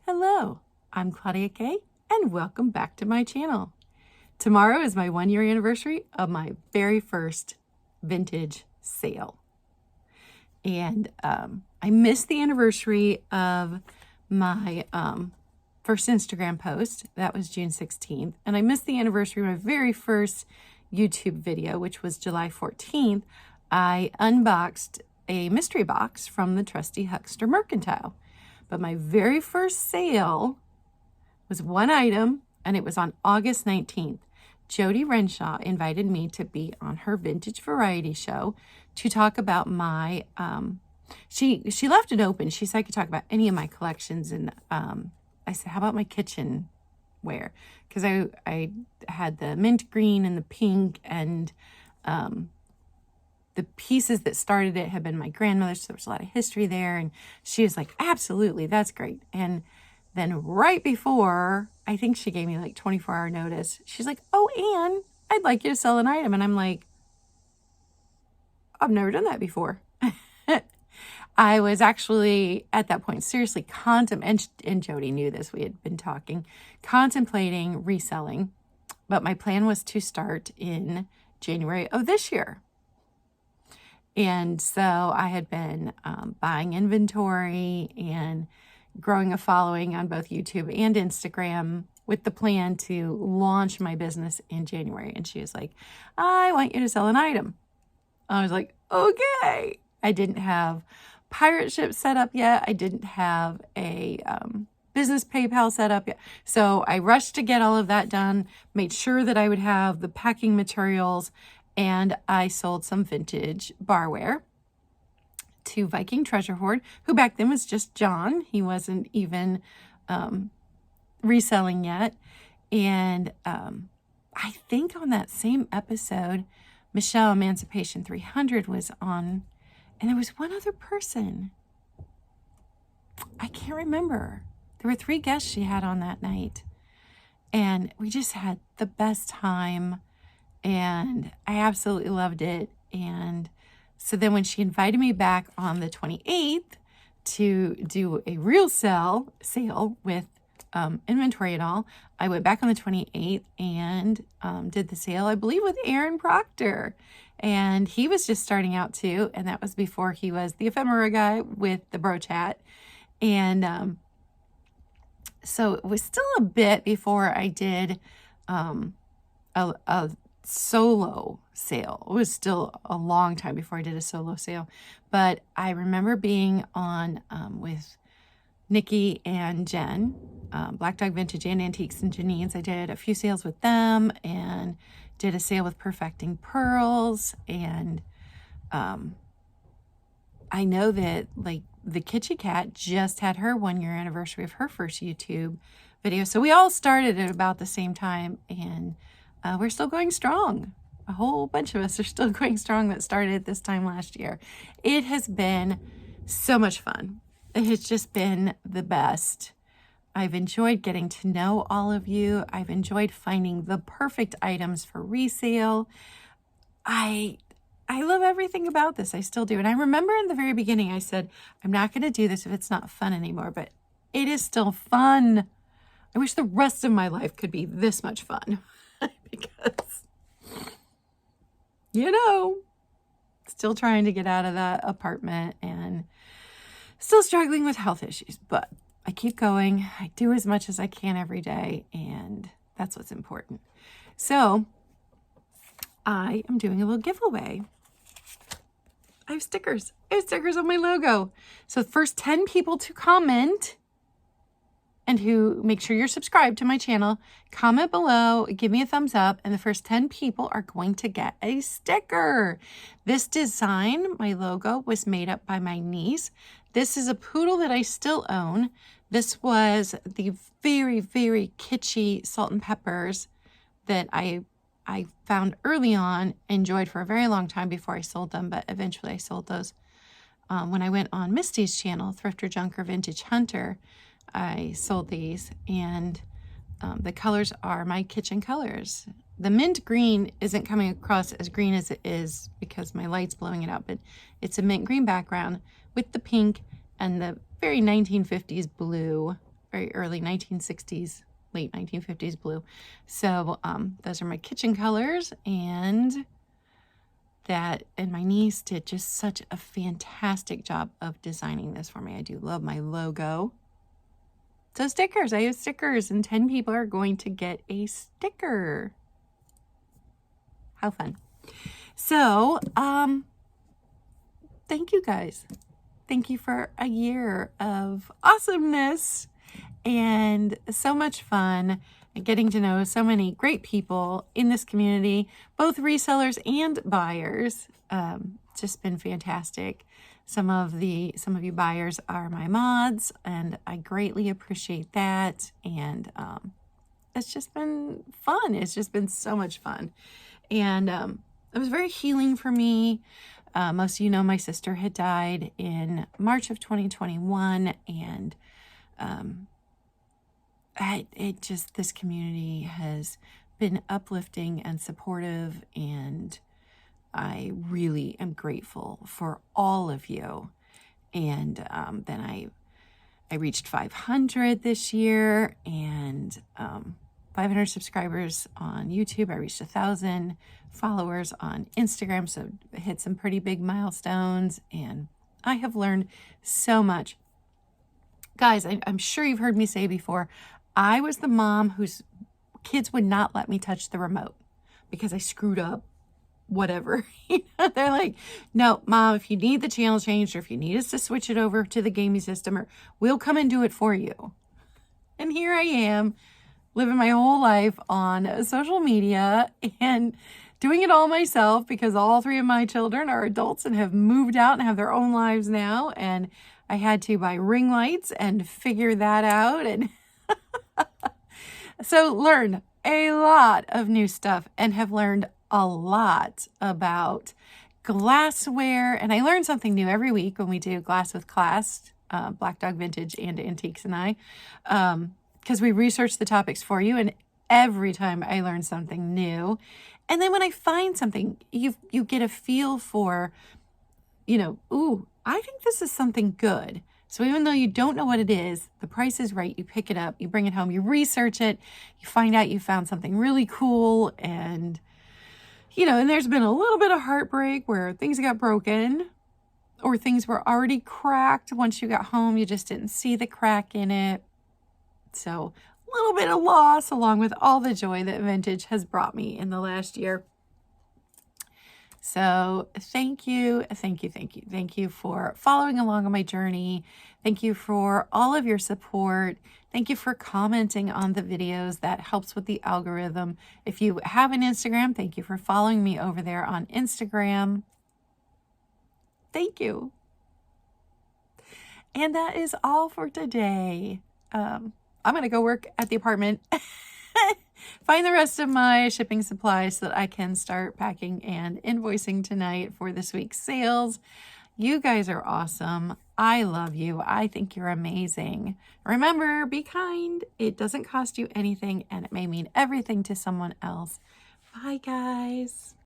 Hello, I'm Claudia Kay, and welcome back to my channel. Tomorrow is my 1-year anniversary of my very first vintage sale. And I missed the anniversary of my first Instagram post. That was June 16th. And I missed the anniversary of my very first YouTube video, which was July 14th. I unboxed a mystery box from the trusty Huckster Mercantile. But my very first sale was one item, and it was on August 19th. Jody Renshaw invited me to be on her vintage variety show to talk about my, she left it open. She said I could talk about any of my collections. And I said, how about my kitchenware? Because I had the mint green and the pink, and the pieces that started it had been my grandmother's, so there was a lot of history there. And she was like, absolutely, that's great. And then right before, I think she gave me like 24-hour notice, she's like, oh, Anne, I'd like you to sell an item. And I'm like, I've never done that before. I was actually at that point seriously contemplating, and Jody knew this, we had been talking, contemplating reselling. But my plan was to start in January of this year. And so I had been buying inventory and growing a following on both YouTube and Instagram with the plan to launch my business in January. And she was like, I want you to sell an item. I was like, okay. I didn't have pirate ship set up yet. I didn't have a business PayPal set up yet. So I rushed to get all of that done, made sure that I would have the packing materials, and I sold some vintage barware to Viking Treasure Hoard, who back then was just John. He wasn't even reselling yet. And I think on that same episode, Michelle Emancipation 300 was on, and there was one other person. I can't remember. There were 3 guests she had on that night. And we just had the best time. And I absolutely loved it. And so then when she invited me back on the 28th to do a real sale with inventory and all, I went back on the 28th and did the sale, I believe, with Aaron Proctor. And he was just starting out too. And that was before he was the ephemera guy with the Bro Chat. And so it was still a bit before I did a solo sale. It was still a long time before I did a solo sale, but I remember being on with Nikki and Jen, Black Dog Vintage and Antiques and Janine's. I did a few sales with them and did a sale with Perfecting Pearls. And I know that like the Kitschy Cat just had her 1-year anniversary of her first YouTube video. So we all started at about the same time, and we're still going strong. A whole bunch of us are still going strong that started this time last year. It has been so much fun. It has just been the best. I've enjoyed getting to know all of you. I've enjoyed finding the perfect items for resale. I love everything about this. I still do. And I remember in the very beginning, I said, I'm not going to do this if it's not fun anymore, but it is still fun. I wish the rest of my life could be this much fun. Because, you know, still trying to get out of that apartment and still struggling with health issues, but I keep going. I do as much as I can every day, and that's what's important. So I am doing a little giveaway. I have stickers. I have stickers on my logo. So the first 10 people to comment and who make sure you're subscribed to my channel, comment below, give me a thumbs up, and the first 10 people are going to get a sticker. This design, my logo, was made up by my niece. This is a poodle that I still own. This was the very, very kitschy salt and peppers that I found early on, enjoyed for a very long time before I sold them, but eventually I sold those. When I went on Misty's channel, Thrifter Junker Vintage Hunter, I sold these, and the colors are my kitchen colors. The mint green isn't coming across as green as it is because my light's blowing it out, but it's a mint green background with the pink and the very 1950s blue very early 1960s, late 1950s blue. So those are my kitchen colors, and my niece did just such a fantastic job of designing this for me. I do love my logo. So stickers, I have stickers, and 10 people are going to get a sticker. How fun. So, thank you guys. Thank you for a year of awesomeness and so much fun and getting to know so many great people in this community, both resellers and buyers. Just been fantastic. Some of you buyers are my mods, and I greatly appreciate that. And it's just been fun. It's just been so much fun. And it was very healing for me. Most of you know my sister had died in March of 2021, and this community has been uplifting and supportive, and I really am grateful for all of you. And then I reached 500 this year, and 500 subscribers on YouTube. I reached 1,000 followers on Instagram, so I hit some pretty big milestones, and I have learned so much. Guys, I'm sure you've heard me say before, I was the mom whose kids would not let me touch the remote because I screwed up whatever. They're like, no, Mom, if you need the channel changed, or if you need us to switch it over to the gaming system, or we'll come and do it for you. And here I am, living my whole life on social media and doing it all myself, because all 3 of my children are adults and have moved out and have their own lives now. And I had to buy ring lights and figure that out. And so learned a lot of new stuff, and have learned a lot about glassware. And I learn something new every week when we do Glass with Class, Black Dog Vintage and Antiques and I, because we research the topics for you, and every time I learn something new. And then when I find something, you get a feel for, ooh, I think this is something good. So even though you don't know what it is, the price is right, you pick it up, you bring it home, you research it, you find out you found something really cool. And, and there's been a little bit of heartbreak where things got broken, or things were already cracked. Once you got home, you just didn't see the crack in it. So a little bit of loss, along with all the joy that vintage has brought me in the last year. So thank you for following along on my journey. Thank you for all of your support. Thank you for commenting on the videos. That helps with the algorithm. If you have an Instagram, thank you for following me over there on Instagram. Thank you. And that is all for today. I'm going to go work at the apartment, find the rest of my shipping supplies so that I can start packing and invoicing tonight for this week's sales. You guys are awesome. I love you. I think you're amazing. Remember, be kind. It doesn't cost you anything, and it may mean everything to someone else. Bye, guys.